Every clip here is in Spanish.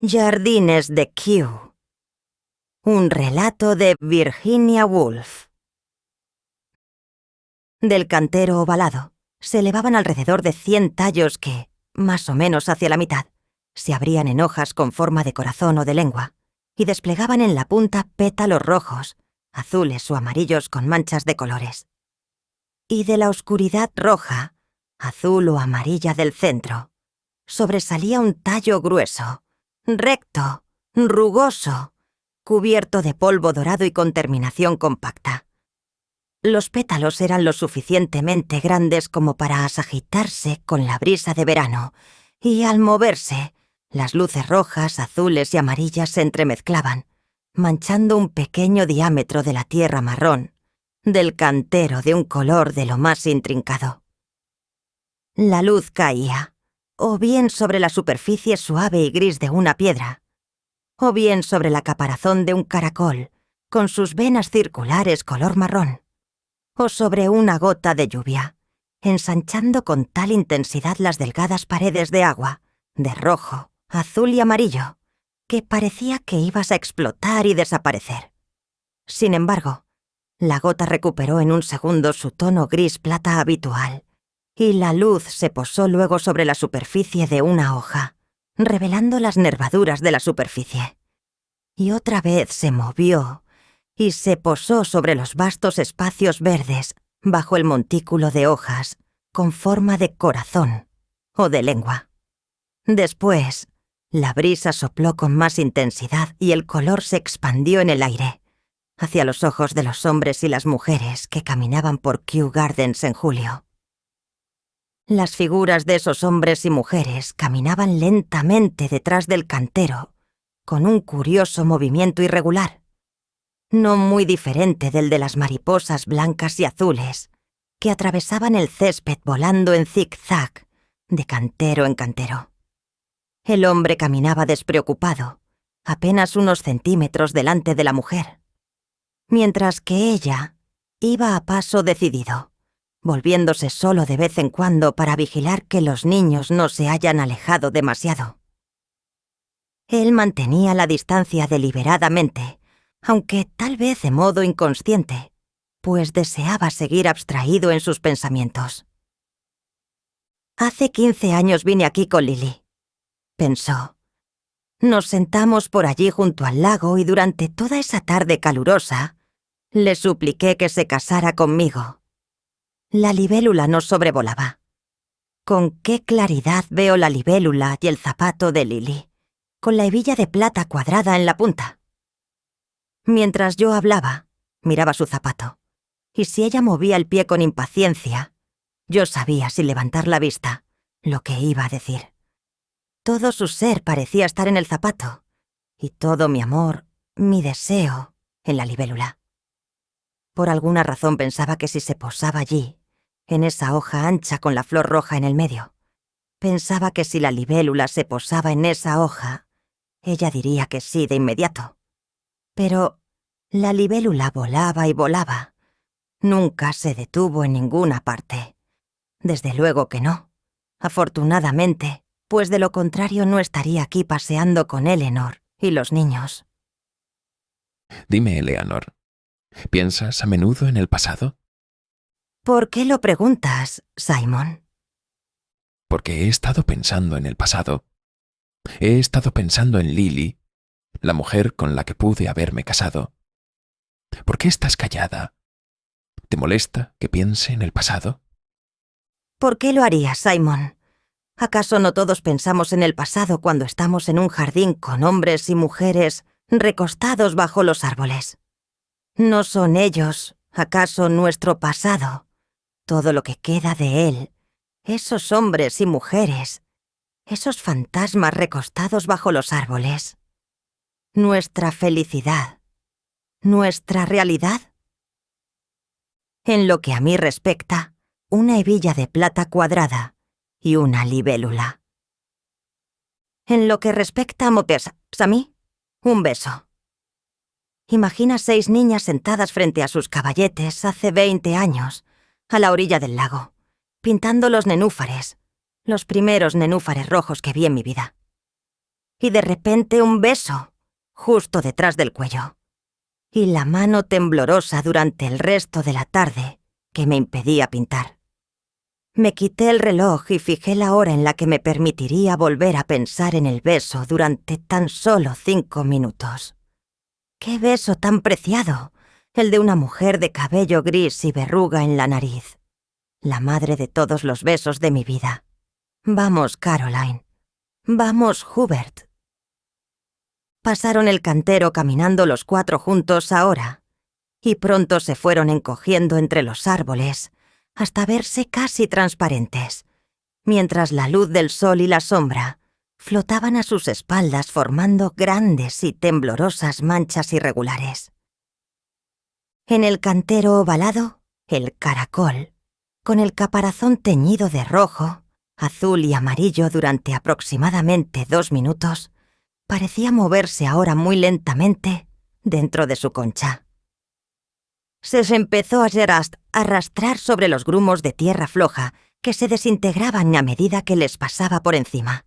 Jardines de Kew. Un relato de Virginia Woolf. Del cantero ovalado se elevaban alrededor de 100 tallos que, más o menos hacia la mitad, se abrían en hojas con forma de corazón o de lengua y desplegaban en la punta pétalos rojos, azules o amarillos con manchas de colores. Y de la oscuridad roja, azul o amarilla del centro, sobresalía un tallo grueso, recto, rugoso, cubierto de polvo dorado y con terminación compacta. Los pétalos eran lo suficientemente grandes como para agitarse con la brisa de verano, y al moverse, las luces rojas, azules y amarillas se entremezclaban, manchando un pequeño diámetro de la tierra marrón, del cantero de un color de lo más intrincado. La luz caía, o bien sobre la superficie suave y gris de una piedra, o bien sobre la caparazón de un caracol, con sus venas circulares color marrón, o sobre una gota de lluvia, ensanchando con tal intensidad las delgadas paredes de agua, de rojo, azul y amarillo, que parecía que ibas a explotar y desaparecer. Sin embargo, la gota recuperó en un segundo su tono gris-plata habitual, y la luz se posó luego sobre la superficie de una hoja, revelando las nervaduras de la superficie. Y otra vez se movió y se posó sobre los vastos espacios verdes bajo el montículo de hojas con forma de corazón o de lengua. Después, la brisa sopló con más intensidad y el color se expandió en el aire, hacia los ojos de los hombres y las mujeres que caminaban por Kew Gardens en julio. Las figuras de esos hombres y mujeres caminaban lentamente detrás del cantero, con un curioso movimiento irregular, no muy diferente del de las mariposas blancas y azules, que atravesaban el césped volando en zig-zag, de cantero en cantero. El hombre caminaba despreocupado, apenas unos centímetros delante de la mujer, mientras que ella iba a paso decidido, volviéndose solo de vez en cuando para vigilar que los niños no se hayan alejado demasiado. Él mantenía la distancia deliberadamente, aunque tal vez de modo inconsciente, pues deseaba seguir abstraído en sus pensamientos. Hace 15 años vine aquí con Lily, pensó. Nos sentamos por allí junto al lago y durante toda esa tarde calurosa le supliqué que se casara conmigo. La libélula nos sobrevolaba. Con qué claridad veo la libélula y el zapato de Lily, con la hebilla de plata cuadrada en la punta. Mientras yo hablaba, miraba su zapato, y si ella movía el pie con impaciencia, yo sabía sin levantar la vista lo que iba a decir. Todo su ser parecía estar en el zapato, y todo mi amor, mi deseo, en la libélula. Por alguna razón pensaba que si se posaba allí, en esa hoja ancha con la flor roja en el medio, pensaba que si la libélula se posaba en esa hoja, ella diría que sí de inmediato. Pero la libélula volaba y volaba. Nunca se detuvo en ninguna parte. Desde luego que no. Afortunadamente, pues de lo contrario no estaría aquí paseando con Eleanor y los niños. Dime, Eleanor, ¿piensas a menudo en el pasado? ¿Por qué lo preguntas, Simon? Porque he estado pensando en el pasado. He estado pensando en Lily, la mujer con la que pude haberme casado. ¿Por qué estás callada? ¿Te molesta que piense en el pasado? ¿Por qué lo harías, Simon? ¿Acaso no todos pensamos en el pasado cuando estamos en un jardín con hombres y mujeres recostados bajo los árboles? ¿No son ellos, acaso, nuestro pasado? Todo lo que queda de él, esos hombres y mujeres, esos fantasmas recostados bajo los árboles. Nuestra felicidad, nuestra realidad. En lo que a mí respecta, una hebilla de plata cuadrada y una libélula. En lo que respecta a mí, un beso. Imagina 6 niñas sentadas frente a sus caballetes hace 20 años, a la orilla del lago, pintando los nenúfares, los primeros nenúfares rojos que vi en mi vida. y de repente un beso, justo detrás del cuello, y la mano temblorosa durante el resto de la tarde que me impedía pintar. Me quité el reloj y fijé la hora en la que me permitiría volver a pensar en el beso durante tan solo 5 minutos. ¡Qué beso tan preciado! El de una mujer de cabello gris y verruga en la nariz. La madre de todos los besos de mi vida. Vamos, Caroline. Vamos, Hubert. Pasaron el cantero caminando los 4 juntos ahora, y pronto se fueron encogiendo entre los árboles hasta verse casi transparentes, mientras la luz del sol y la sombra flotaban a sus espaldas formando grandes y temblorosas manchas irregulares. En el cantero ovalado, el caracol, con el caparazón teñido de rojo, azul y amarillo durante aproximadamente 2 minutos, parecía moverse ahora muy lentamente dentro de su concha. Se empezó a arrastrar sobre los grumos de tierra floja que se desintegraban a medida que les pasaba por encima.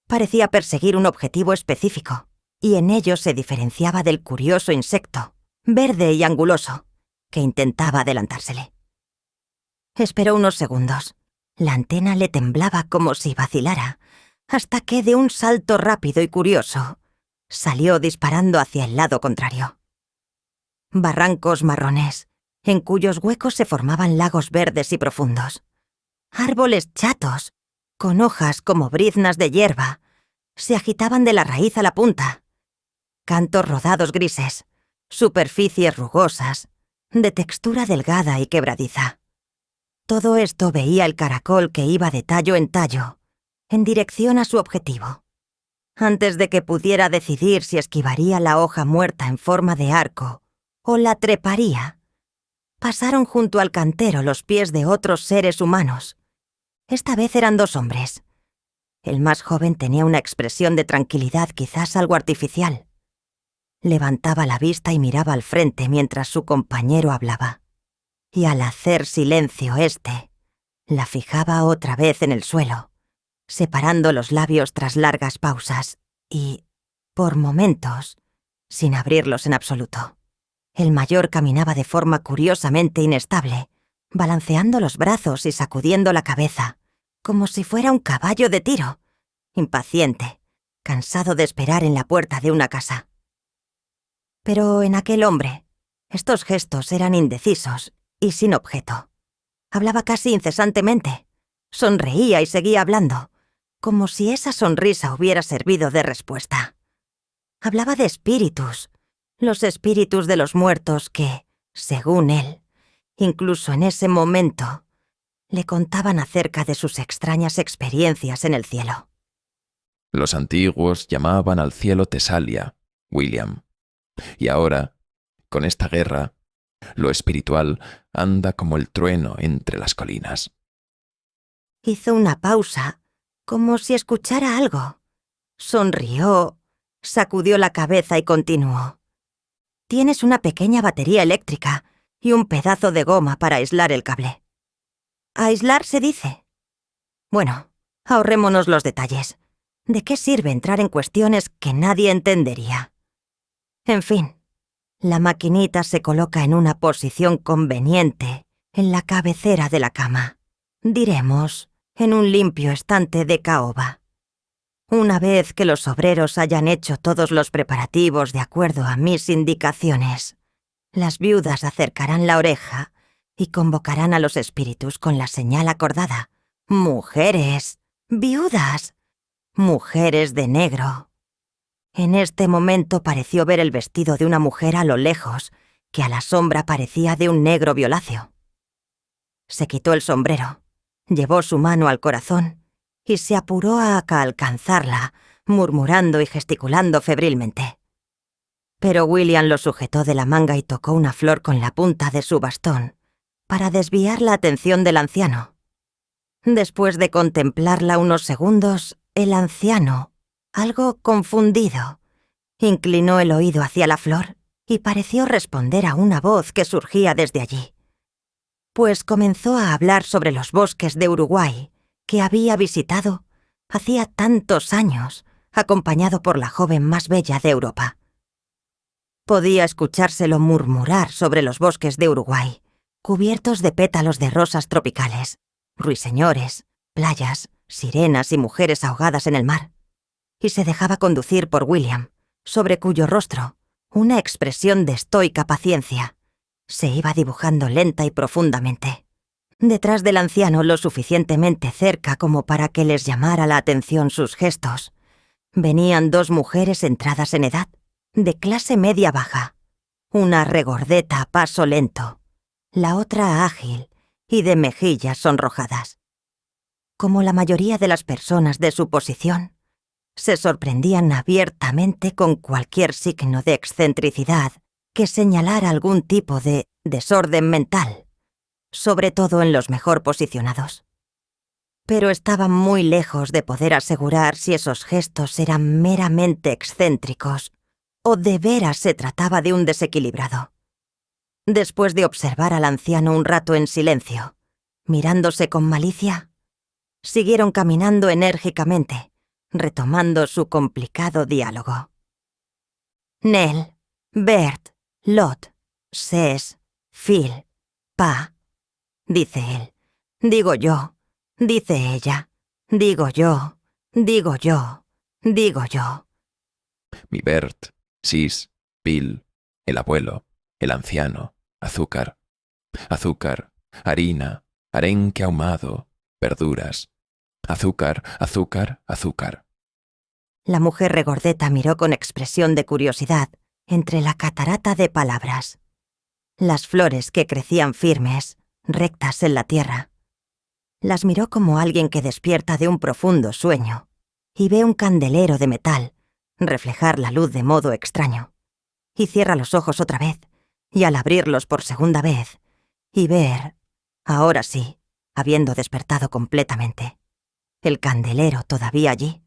Parecía perseguir un objetivo específico, y en ello se diferenciaba del curioso insecto, verde y anguloso, que intentaba adelantársele. Esperó unos segundos. La antena le temblaba como si vacilara, hasta que de un salto rápido y curioso, salió disparando hacia el lado contrario. Barrancos marrones, en cuyos huecos se formaban lagos verdes y profundos. Árboles chatos, con hojas como briznas de hierba, se agitaban de la raíz a la punta. Cantos rodados grises, superficies rugosas, de textura delgada y quebradiza. Todo esto veía el caracol que iba de tallo en tallo, en dirección a su objetivo. Antes de que pudiera decidir si esquivaría la hoja muerta en forma de arco o la treparía, pasaron junto al cantero los pies de otros seres humanos. Esta vez eran 2 hombres. El más joven tenía una expresión de tranquilidad quizás algo artificial. Levantaba la vista y miraba al frente mientras su compañero hablaba. Y al hacer silencio la fijaba otra vez en el suelo, separando los labios tras largas pausas y, por momentos, sin abrirlos en absoluto. El mayor caminaba de forma curiosamente inestable, balanceando los brazos y sacudiendo la cabeza, como si fuera un caballo de tiro, impaciente, cansado de esperar en la puerta de una casa. Pero en aquel hombre, estos gestos eran indecisos y sin objeto. Hablaba casi incesantemente, sonreía y seguía hablando, como si esa sonrisa hubiera servido de respuesta. Hablaba de espíritus, los espíritus de los muertos que, según él, incluso en ese momento, le contaban acerca de sus extrañas experiencias en el cielo. Los antiguos llamaban al cielo Tesalia, William. Y ahora, con esta guerra, lo espiritual anda como el trueno entre las colinas. Hizo una pausa, como si escuchara algo. Sonrió, sacudió la cabeza y continuó. Tienes una pequeña batería eléctrica y un pedazo de goma para aislar el cable. ¿Aislar se dice? Bueno, ahorrémonos los detalles. ¿De qué sirve entrar en cuestiones que nadie entendería? En fin, la maquinita se coloca en una posición conveniente en la cabecera de la cama. Diremos, en un limpio estante de caoba. Una vez que los obreros hayan hecho todos los preparativos de acuerdo a mis indicaciones, las viudas acercarán la oreja y convocarán a los espíritus con la señal acordada. Mujeres, viudas, mujeres de negro. En este momento pareció ver el vestido de una mujer a lo lejos, que a la sombra parecía de un negro violáceo. Se quitó el sombrero, llevó su mano al corazón y se apuró a alcanzarla, murmurando y gesticulando febrilmente. Pero William lo sujetó de la manga y tocó una flor con la punta de su bastón para desviar la atención del anciano. Después de contemplarla unos segundos, el anciano, algo confundido, inclinó el oído hacia la flor y pareció responder a una voz que surgía desde allí. Pues comenzó a hablar sobre los bosques de Uruguay que había visitado hacía tantos años, acompañado por la joven más bella de Europa. Podía escuchárselo murmurar sobre los bosques de Uruguay, cubiertos de pétalos de rosas tropicales, ruiseñores, playas, sirenas y mujeres ahogadas en el mar. Y se dejaba conducir por William, sobre cuyo rostro una expresión de estoica paciencia se iba dibujando lenta y profundamente. Detrás del anciano lo suficientemente cerca como para que les llamara la atención sus gestos, venían dos mujeres entradas en edad, de clase media-baja, una regordeta a paso lento, la otra ágil y de mejillas sonrojadas. Como la mayoría de las personas de su posición, se sorprendían abiertamente con cualquier signo de excentricidad que señalara algún tipo de desorden mental, sobre todo en los mejor posicionados. Pero estaban muy lejos de poder asegurar si esos gestos eran meramente excéntricos o de veras se trataba de un desequilibrado. Después de observar al anciano un rato en silencio, mirándose con malicia, siguieron caminando enérgicamente, retomando su complicado diálogo. Nell, Bert, Lot, Ses, Phil, Pa, dice él. Digo yo, dice ella. Digo yo, digo yo, digo yo. Mi Bert, Sis, Bill, el abuelo, el anciano, azúcar, azúcar, harina, arenque ahumado, verduras, azúcar, azúcar, azúcar. La mujer regordeta miró con expresión de curiosidad entre la catarata de palabras. Las flores que crecían firmes, rectas en la tierra. Las miró como alguien que despierta de un profundo sueño y ve un candelero de metal reflejar la luz de modo extraño. Y cierra los ojos otra vez, y al abrirlos por segunda vez, y ver, ahora sí, habiendo despertado completamente, el candelero todavía allí,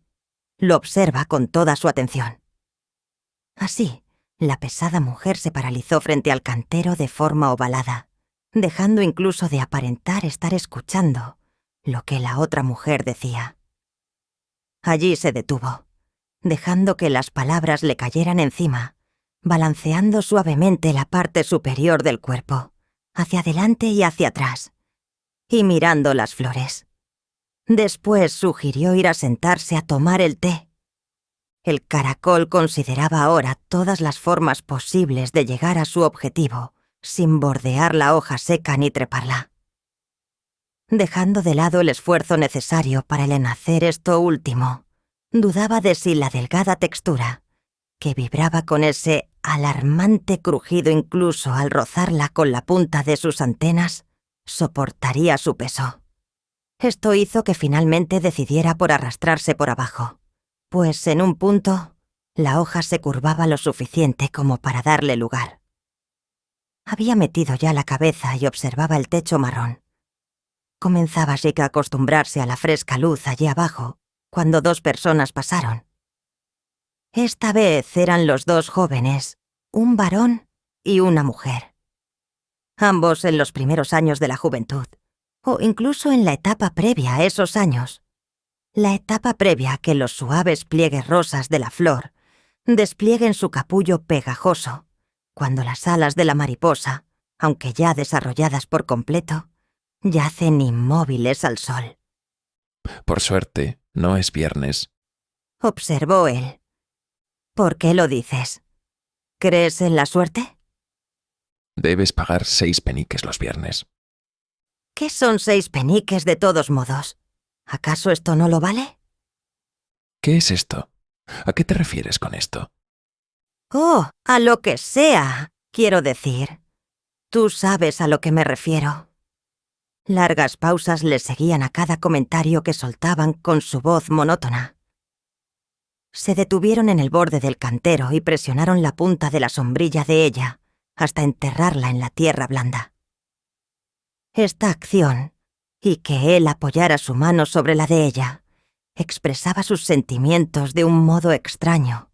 lo observa con toda su atención. Así, la pesada mujer se paralizó frente al cantero de forma ovalada, dejando incluso de aparentar estar escuchando lo que la otra mujer decía. Allí se detuvo, dejando que las palabras le cayeran encima, balanceando suavemente la parte superior del cuerpo, hacia adelante y hacia atrás, y mirando las flores. Después sugirió ir a sentarse a tomar el té. El caracol consideraba ahora todas las formas posibles de llegar a su objetivo, sin bordear la hoja seca ni treparla. Dejando de lado el esfuerzo necesario para el enhacer esto último, dudaba de si la delgada textura, que vibraba con ese alarmante crujido incluso al rozarla con la punta de sus antenas, soportaría su peso. Esto hizo que finalmente decidiera por arrastrarse por abajo, pues en un punto la hoja se curvaba lo suficiente como para darle lugar. Había metido ya la cabeza y observaba el techo marrón. Comenzaba Jake a acostumbrarse a la fresca luz allí abajo, cuando dos personas pasaron. Esta vez eran los dos jóvenes, un varón y una mujer. Ambos en los primeros años de la juventud, o incluso en la etapa previa a esos años. La etapa previa a que los suaves pliegues rosas de la flor desplieguen su capullo pegajoso, cuando las alas de la mariposa, aunque ya desarrolladas por completo, yacen inmóviles al sol. Por suerte, no es viernes. Observó él. ¿Por qué lo dices? ¿Crees en la suerte? Debes pagar 6 peniques los viernes. ¿Qué son 6 peniques de todos modos? ¿Acaso esto no lo vale? ¿Qué es esto? ¿A qué te refieres con esto? Oh, a lo que sea, quiero decir. Tú sabes a lo que me refiero. Largas pausas le seguían a cada comentario que soltaban con su voz monótona. Se detuvieron en el borde del cantero y presionaron la punta de la sombrilla de ella hasta enterrarla en la tierra blanda. Esta acción, y que él apoyara su mano sobre la de ella, expresaba sus sentimientos de un modo extraño,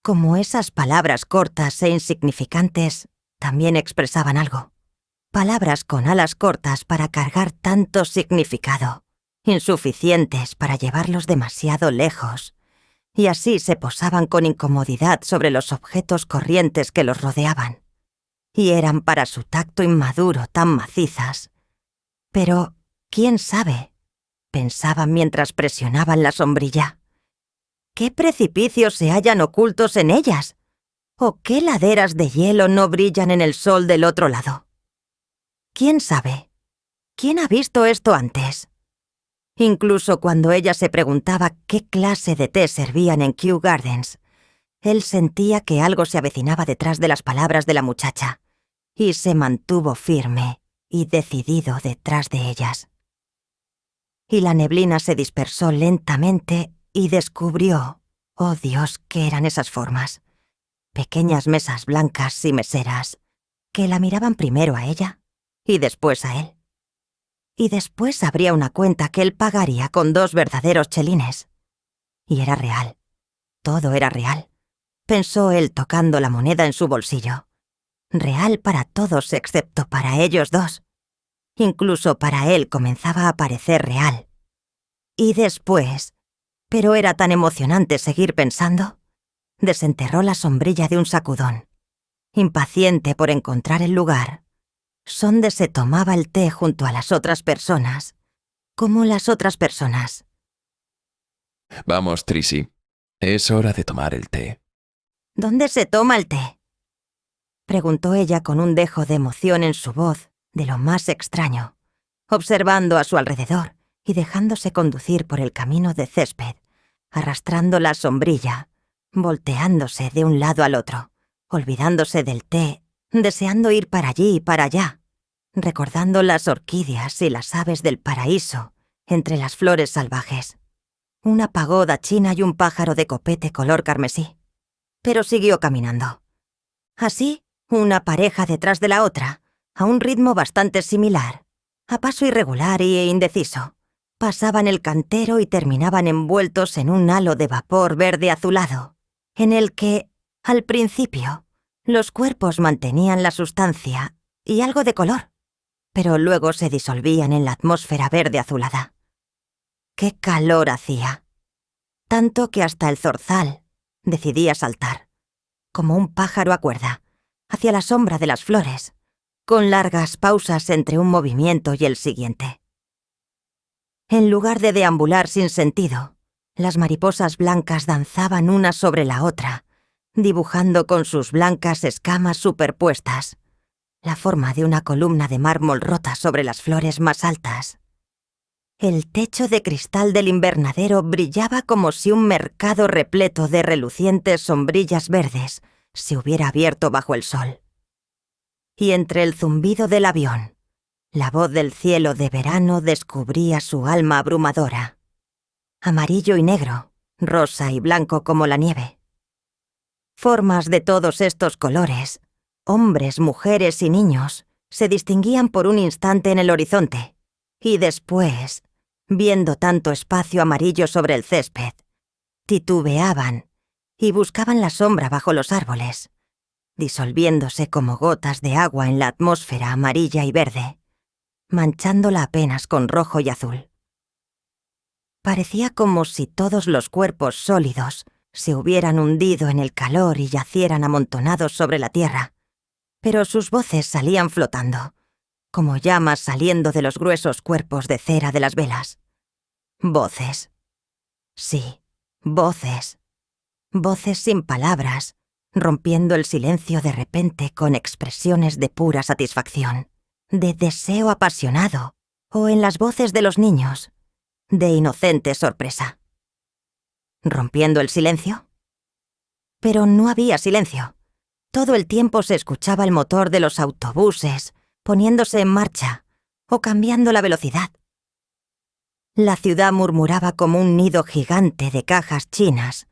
como esas palabras cortas e insignificantes también expresaban algo. Palabras con alas cortas para cargar tanto significado, insuficientes para llevarlos demasiado lejos, y así se posaban con incomodidad sobre los objetos corrientes que los rodeaban, y eran para su tacto inmaduro tan macizas. Pero, ¿quién sabe?, pensaban mientras presionaban la sombrilla. ¿Qué precipicios se hallan ocultos en ellas? ¿O qué laderas de hielo no brillan en el sol del otro lado? ¿Quién sabe? ¿Quién ha visto esto antes? Incluso cuando ella se preguntaba qué clase de té servían en Kew Gardens, él sentía que algo se avecinaba detrás de las palabras de la muchacha, y se mantuvo firme y decidido detrás de ellas. Y la neblina se dispersó lentamente y descubrió, oh Dios, qué eran esas formas, pequeñas mesas blancas y meseras, que la miraban primero a ella y después a él. Y después habría una cuenta que él pagaría con 2 verdaderos chelines. Y era real. Todo era real, pensó él tocando la moneda en su bolsillo. Real para todos excepto para ellos dos. Incluso para él comenzaba a parecer real. Y después, pero era tan emocionante seguir pensando, desenterró la sombrilla de un sacudón, impaciente por encontrar el lugar donde se tomaba el té junto a las otras personas, como las otras personas. Vamos, Trissy. Es hora de tomar el té. ¿Dónde se toma el té?, preguntó ella con un dejo de emoción en su voz de lo más extraño, observando a su alrededor y dejándose conducir por el camino de césped, arrastrando la sombrilla, volteándose de un lado al otro, olvidándose del té, deseando ir para allí y para allá, recordando las orquídeas y las aves del paraíso entre las flores salvajes, una pagoda china y un pájaro de copete color carmesí. Pero siguió caminando. Así, una pareja detrás de la otra, a un ritmo bastante similar, a paso irregular e indeciso, pasaban el cantero y terminaban envueltos en un halo de vapor verde azulado, en el que, al principio, los cuerpos mantenían la sustancia y algo de color, pero luego se disolvían en la atmósfera verde azulada. ¡Qué calor hacía! Tanto que hasta el zorzal decidía saltar, como un pájaro a cuerda, hacia la sombra de las flores, con largas pausas entre un movimiento y el siguiente. En lugar de deambular sin sentido, las mariposas blancas danzaban una sobre la otra, dibujando con sus blancas escamas superpuestas la forma de una columna de mármol rota sobre las flores más altas. El techo de cristal del invernadero brillaba como si un mercado repleto de relucientes sombrillas verdes se hubiera abierto bajo el sol. Y entre el zumbido del avión, la voz del cielo de verano descubría su alma abrumadora, amarillo y negro, rosa y blanco como la nieve. Formas de todos estos colores, hombres, mujeres y niños, se distinguían por un instante en el horizonte, y después, viendo tanto espacio amarillo sobre el césped, titubeaban y buscaban la sombra bajo los árboles, disolviéndose como gotas de agua en la atmósfera amarilla y verde, manchándola apenas con rojo y azul. Parecía como si todos los cuerpos sólidos se hubieran hundido en el calor y yacieran amontonados sobre la tierra, pero sus voces salían flotando, como llamas saliendo de los gruesos cuerpos de cera de las velas. Voces. Sí, voces. Voces sin palabras, rompiendo el silencio de repente con expresiones de pura satisfacción, de deseo apasionado, o en las voces de los niños, de inocente sorpresa. ¿Rompiendo el silencio? Pero no había silencio. Todo el tiempo se escuchaba el motor de los autobuses, poniéndose en marcha o cambiando la velocidad. La ciudad murmuraba como un nido gigante de cajas chinas,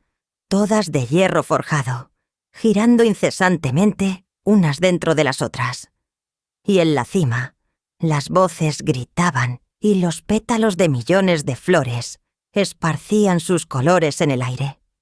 todas de hierro forjado, girando incesantemente unas dentro de las otras. Y en la cima, las voces gritaban y los pétalos de millones de flores esparcían sus colores en el aire.